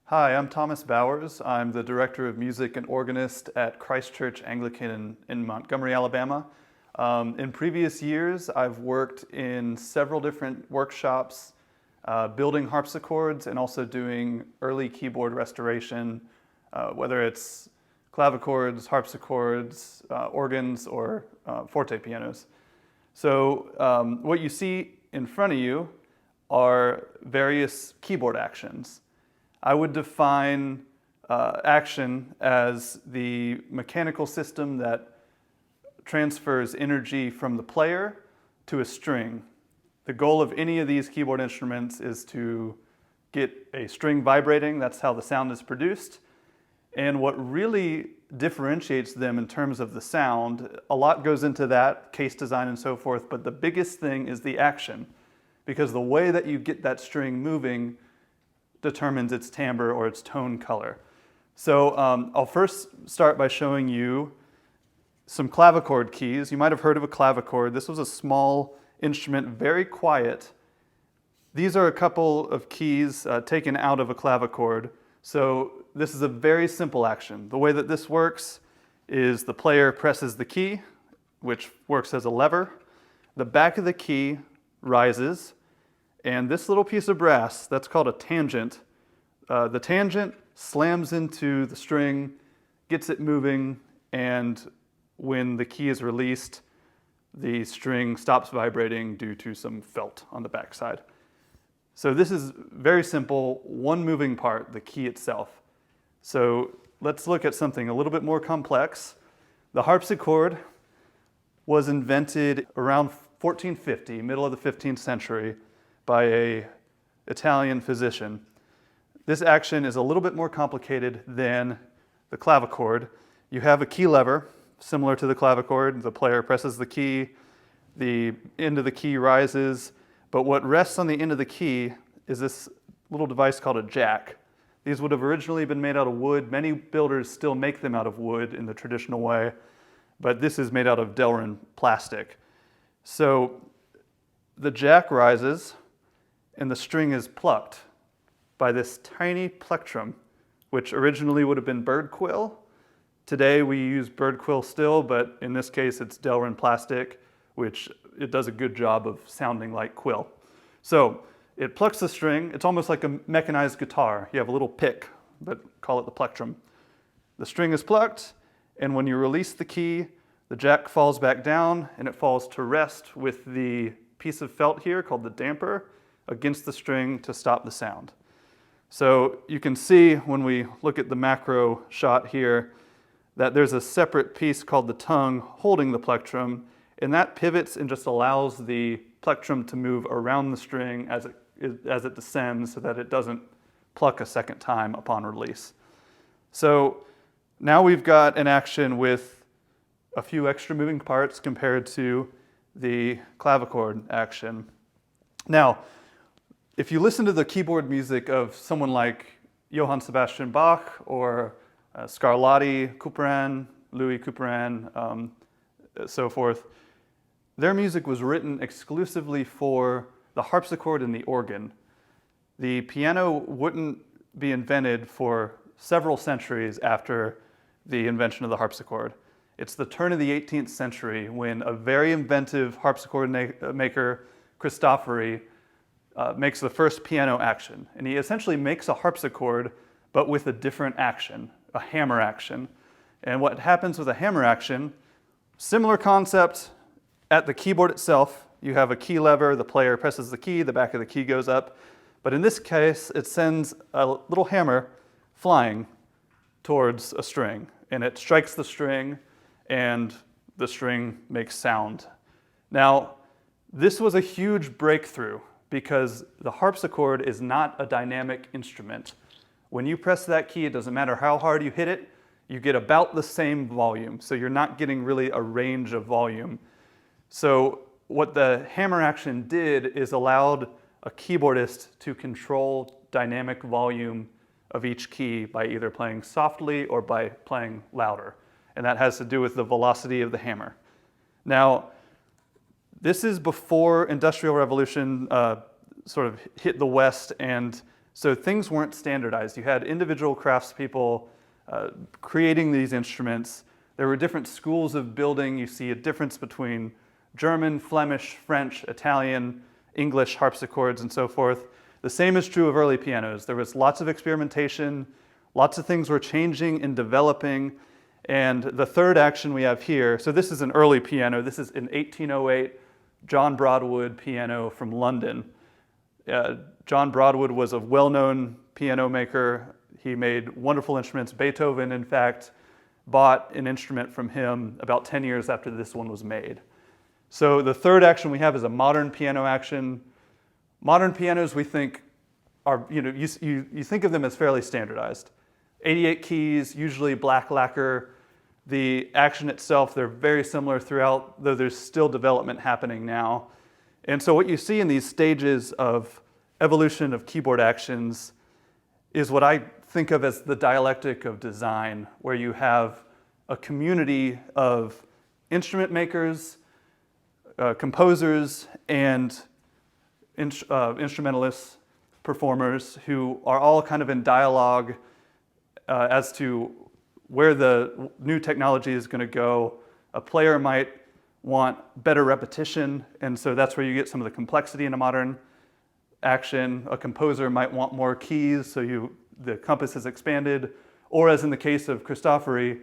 Hi, I'm Thomas Bowers. I'm the Director of Music and Organist at Christ Church Anglican in Montgomery, Alabama. In previous years, I've worked in several different workshops, building harpsichords and also doing early keyboard restoration, whether it's clavichords, harpsichords, organs, or forte pianos. So what you see in front of you are various keyboard actions. I would define action as the mechanical system that transfers energy from the player to a string. The goal of any of these keyboard instruments is to get a string vibrating. That's how the sound is produced. And what really differentiates them in terms of the sound, a lot goes into that, case design and so forth, but the biggest thing is the action, because the way that you get that string moving determines its timbre or its tone color. So I'll first start by showing you some clavichord keys. You might have heard of a clavichord. This was a small instrument, very quiet. These are a couple of keys taken out of a clavichord. So this is a very simple action. The way that this works is the player presses the key, which works as a lever. The back of the key rises, and this little piece of brass, that's called a tangent. The tangent slams into the string, gets it moving, and when the key is released, the string stops vibrating due to some felt on the backside. So this is very simple, one moving part, the key itself. So let's look at something a little bit more complex. The harpsichord was invented around 1450, middle of the 15th century, by an Italian physician. This action is a little bit more complicated than the clavichord. You have a key lever, similar to the clavichord. The player presses the key, the end of the key rises, but what rests on the end of the key is this little device called a jack. These would have originally been made out of wood. Many builders still make them out of wood in the traditional way, but this is made out of Delrin plastic. So the jack rises, and the string is plucked by this tiny plectrum, which originally would have been bird quill. Today we use bird quill still, but in this case it's Delrin plastic, which it does a good job of sounding like quill. So it plucks the string. It's almost like a mechanized guitar. You have a little pick, but call it the plectrum. The string is plucked, and when you release the key, the jack falls back down, and it falls to rest with the piece of felt here called the damper against the string to stop the sound. So you can see when we look at the macro shot here that there's a separate piece called the tongue holding the plectrum, and that pivots and just allows the plectrum to move around the string as it descends so that it doesn't pluck a second time upon release. So now we've got an action with a few extra moving parts compared to the clavichord action. Now, if you listen to the keyboard music of someone like Johann Sebastian Bach or Scarlatti, Couperin, Louis Couperin, so forth, their music was written exclusively for the harpsichord and the organ. The piano wouldn't be invented for several centuries after the invention of the harpsichord. It's the turn of the 18th century when a very inventive harpsichord maker, Cristofori, makes the first piano action. And he essentially makes a harpsichord, but with a different action, a hammer action. And what happens with a hammer action, similar concept at the keyboard itself. You have a key lever, the player presses the key, the back of the key goes up. But in this case, it sends a little hammer flying towards a string. And it strikes the string, and the string makes sound. Now, this was a huge breakthrough because the harpsichord is not a dynamic instrument. When you press that key, it doesn't matter how hard you hit it, you get about the same volume. So you're not getting really a range of volume. So what the hammer action did is allowed a keyboardist to control dynamic volume of each key by either playing softly or by playing louder. And that has to do with the velocity of the hammer. Now, this is before Industrial Revolution sort of hit the West and So things weren't standardized. You had individual craftspeople creating these instruments. There were different schools of building. You see a difference between German, Flemish, French, Italian, English harpsichords, and so forth. The same is true of early pianos. There was lots of experimentation, lots of things were changing and developing. And the third action we have here, so this is an early piano. This is an 1808 John Broadwood piano from London. John Broadwood was a well-known piano maker. He made wonderful instruments. Beethoven, in fact, bought an instrument from him about 10 years after this one was made. So the third action we have is a modern piano action. Modern pianos, we think, are, you think of them as fairly standardized. 88 keys, usually black lacquer. The action itself, they're very similar throughout, though there's still development happening now. And so what you see in these stages of evolution of keyboard actions is what I think of as the dialectic of design, where you have a community of instrument makers, composers, and instrumentalists, performers, who are all kind of in dialogue as to where the new technology is going to go. A player might want better repetition, and so that's where you get some of the complexity in a modern action. A composer might want more keys, so the compass is expanded. Or as in the case of Cristofori,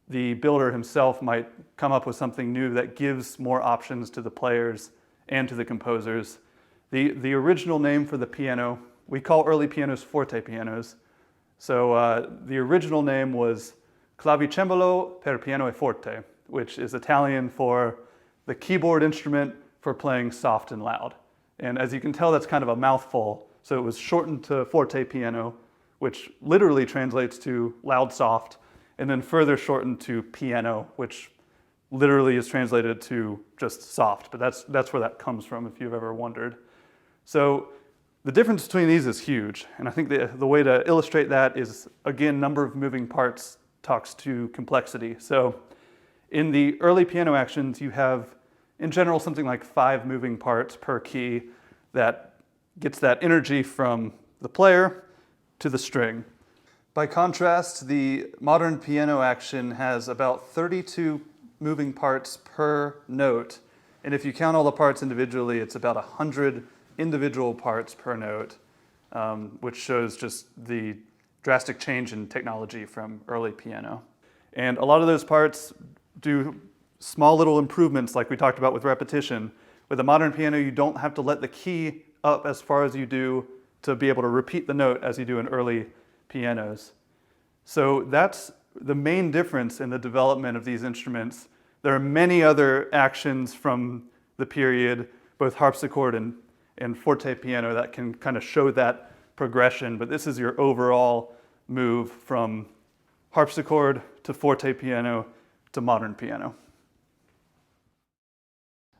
the builder himself might come up with something new that gives more options to the players and to the composers. The original name for the piano, we call early pianos forte pianos. So the original name was clavicembalo per piano e forte, which is Italian for the keyboard instrument for playing soft and loud. And as you can tell, that's kind of a mouthful. So it was shortened to forte piano, which literally translates to loud soft, and then further shortened to piano, which literally is translated to just soft. But that's where that comes from, if you've ever wondered. So the difference between these is huge. And I think the way to illustrate that is, again, number of moving parts talks to complexity. So in the early piano actions, you have, in general, something like 5 moving parts per key that gets that energy from the player to the string. By contrast, the modern piano action has about 32 moving parts per note. And if you count all the parts individually, it's about 100 individual parts per note, which shows just the drastic change in technology from early piano. And a lot of those parts do small little improvements like we talked about with repetition. With a modern piano, you don't have to let the key up as far as you do to be able to repeat the note as you do in early pianos. So that's the main difference in the development of these instruments. There are many other actions from the period, both harpsichord and forte piano, that can kind of show that progression, but this is your overall move from harpsichord to forte piano to modern piano.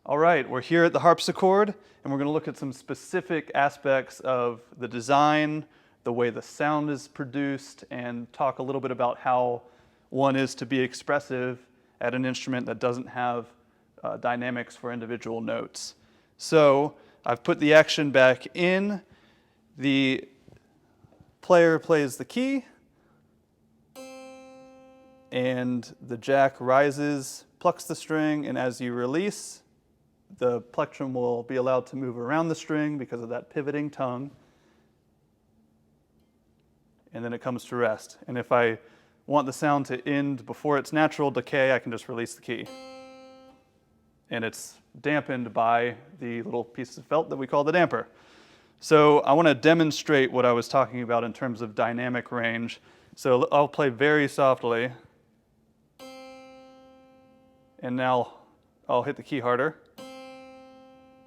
All right, we're here at the harpsichord, and we're going to look at some specific aspects of the design, the way the sound is produced, and talk a little bit about how one is to be expressive at an instrument that doesn't have dynamics for individual notes. So I've put the action back in. The player plays the key, and the jack rises, plucks the string, and as you release, the plectrum will be allowed to move around the string because of that pivoting tongue. And then it comes to rest. And if I want the sound to end before its natural decay, I can just release the key. And it's dampened by the little piece of felt that we call the damper. So I want to demonstrate what I was talking about in terms of dynamic range. So I'll play very softly. And now I'll hit the key harder.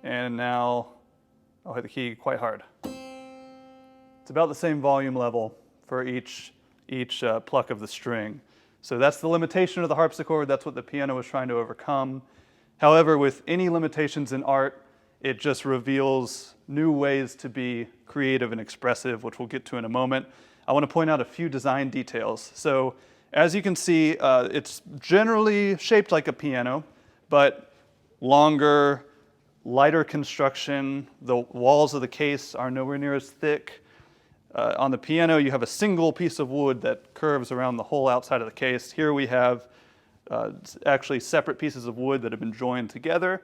And now I'll hit the key quite hard. It's about the same volume level for each pluck of the string. So that's the limitation of the harpsichord. That's what the piano was trying to overcome. However, with any limitations in art, it just reveals new ways to be creative and expressive, which we'll get to in a moment. I want to point out a few design details. So as you can see, it's generally shaped like a piano, but longer, lighter construction. The walls of the case are nowhere near as thick. On the piano, you have a single piece of wood that curves around the whole outside of the case. Here we have actually separate pieces of wood that have been joined together.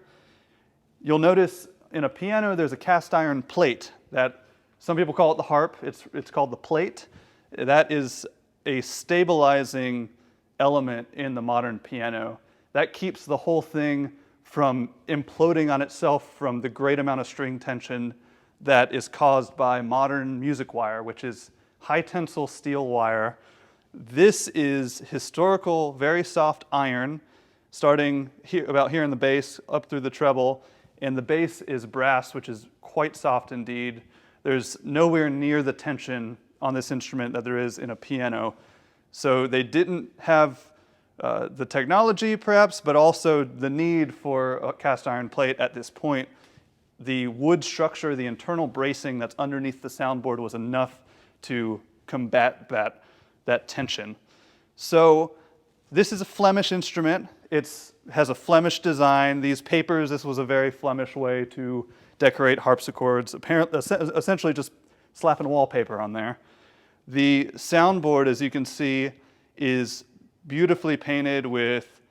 You'll notice in a piano there's a cast iron plate that some people call it the harp. It's called the plate. That is a stabilizing element in the modern piano. That keeps the whole thing from imploding on itself from the great amount of string tension that is caused by modern music wire, which is high tensile steel wire. This is historical, very soft iron, starting here, about here in the bass, up through the treble, and the bass is brass, which is quite soft indeed. There's nowhere near the tension on this instrument that there is in a piano. So they didn't have the technology, perhaps, but also the need for a cast iron plate at this point. The wood structure, the internal bracing that's underneath the soundboard was enough to combat that tension. So this is a Flemish instrument. It has a Flemish design. These papers, this was a very Flemish way to decorate harpsichords, apparently, essentially just slapping wallpaper on there. The soundboard, as you can see, is beautifully painted with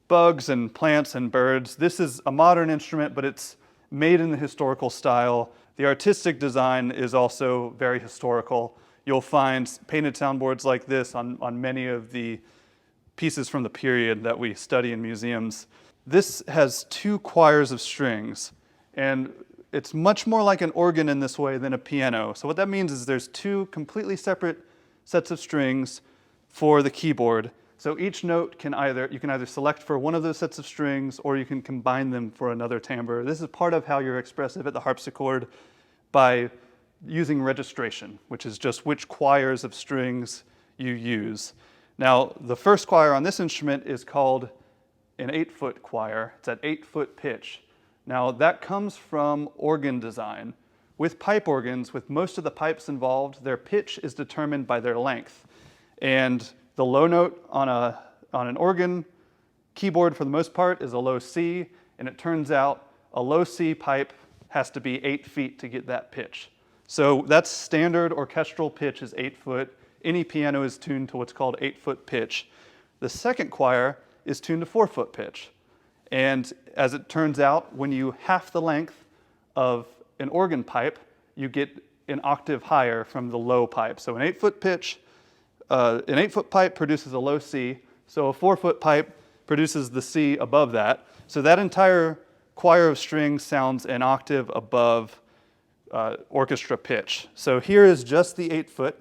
bugs and plants and birds. This is a modern instrument, but it's made in the historical style. The artistic design is also very historical. You'll find painted soundboards like this on many of the pieces from the period that we study in museums. This has two choirs of strings, and it's much more like an organ in this way than a piano. So what that means is there's two completely separate sets of strings for the keyboard. So each note you can either select for one of those sets of strings or you can combine them for another timbre. This is part of how you're expressive at the harpsichord by using registration, which is just which choirs of strings you use. Now, the first choir on this instrument is called an 8-foot choir. It's at 8-foot pitch. Now, that comes from organ design. With pipe organs, with most of the pipes involved, their pitch is determined by their length. And the low note on an organ keyboard, for the most part, is a low C, and it turns out a low C pipe has to be 8 feet to get that pitch. So that's standard orchestral pitch is 8 foot. Any piano is tuned to what's called 8-foot pitch. The second choir is tuned to 4-foot pitch. And as it turns out, when you half the length of an organ pipe, you get an octave higher from the low pipe. So an 8-foot pitch, an 8-foot pipe produces a low C, so a 4-foot pipe produces the C above that. So that entire choir of strings sounds an octave above orchestra pitch. So here is just the 8-foot.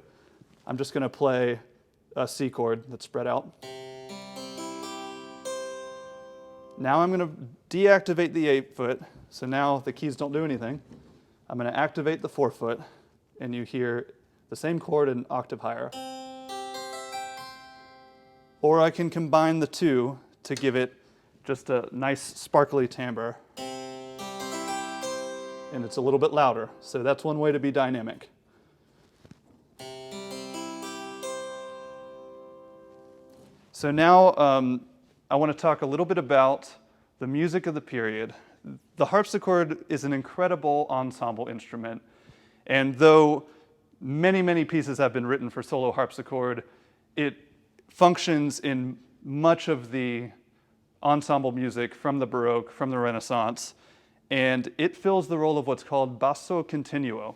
I'm just going to play a C chord that's spread out. Now I'm going to deactivate the 8-foot, so now the keys don't do anything. I'm going to activate the 4-foot, and you hear the same chord an octave higher. Or I can combine the two to give it just a nice sparkly timbre. And it's a little bit louder, so that's one way to be dynamic. So now I want to talk a little bit about the music of the period. The harpsichord is an incredible ensemble instrument, and though many, many pieces have been written for solo harpsichord, it functions in much of the ensemble music from the Baroque, from the Renaissance, and it fills the role of what's called basso continuo.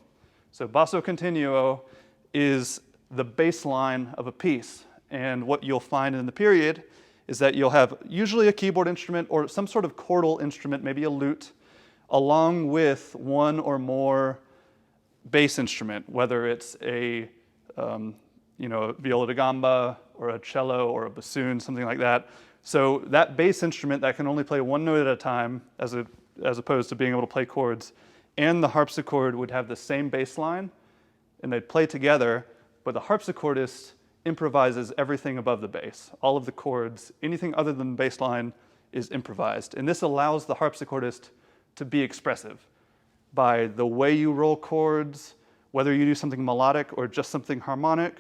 So basso continuo is the bass line of a piece, and what you'll find in the period is that you'll have usually a keyboard instrument or some sort of chordal instrument, maybe a lute, along with one or more bass instrument, whether it's a viola da gamba or a cello or a bassoon, something like that. So that bass instrument that can only play one note at a time, as opposed to being able to play chords, and the harpsichord would have the same bass line, and they'd play together, but the harpsichordist improvises everything above the bass. All of the chords, anything other than the bass line is improvised. And this allows the harpsichordist to be expressive by the way you roll chords, whether you do something melodic or just something harmonic,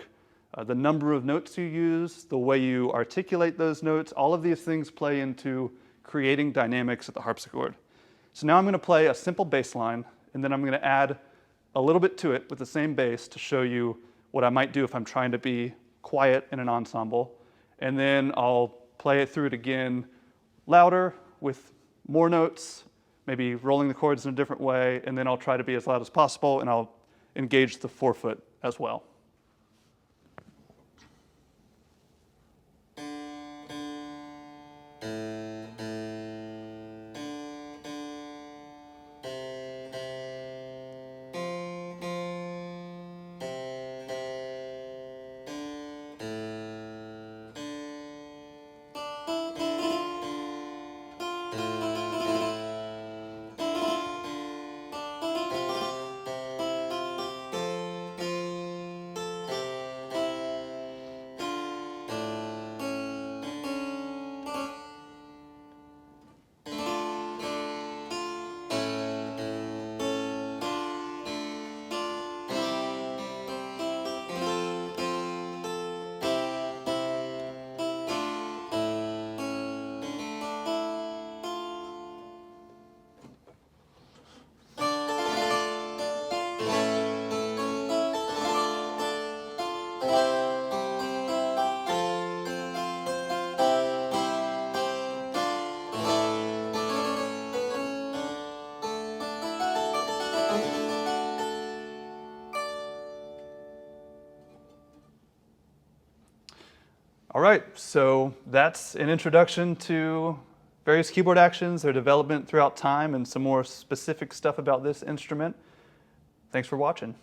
the number of notes you use, the way you articulate those notes, all of these things play into creating dynamics at the harpsichord. So now I'm going to play a simple bass line, and then I'm going to add a little bit to it with the same bass to show you what I might do if I'm trying to be quiet in an ensemble. And then I'll play it through it again louder with more notes, maybe rolling the chords in a different way, and then I'll try to be as loud as possible, and I'll engage the forefoot as well. All right, so that's an introduction to various keyboard actions, their development throughout time, and some more specific stuff about this instrument. Thanks for watching.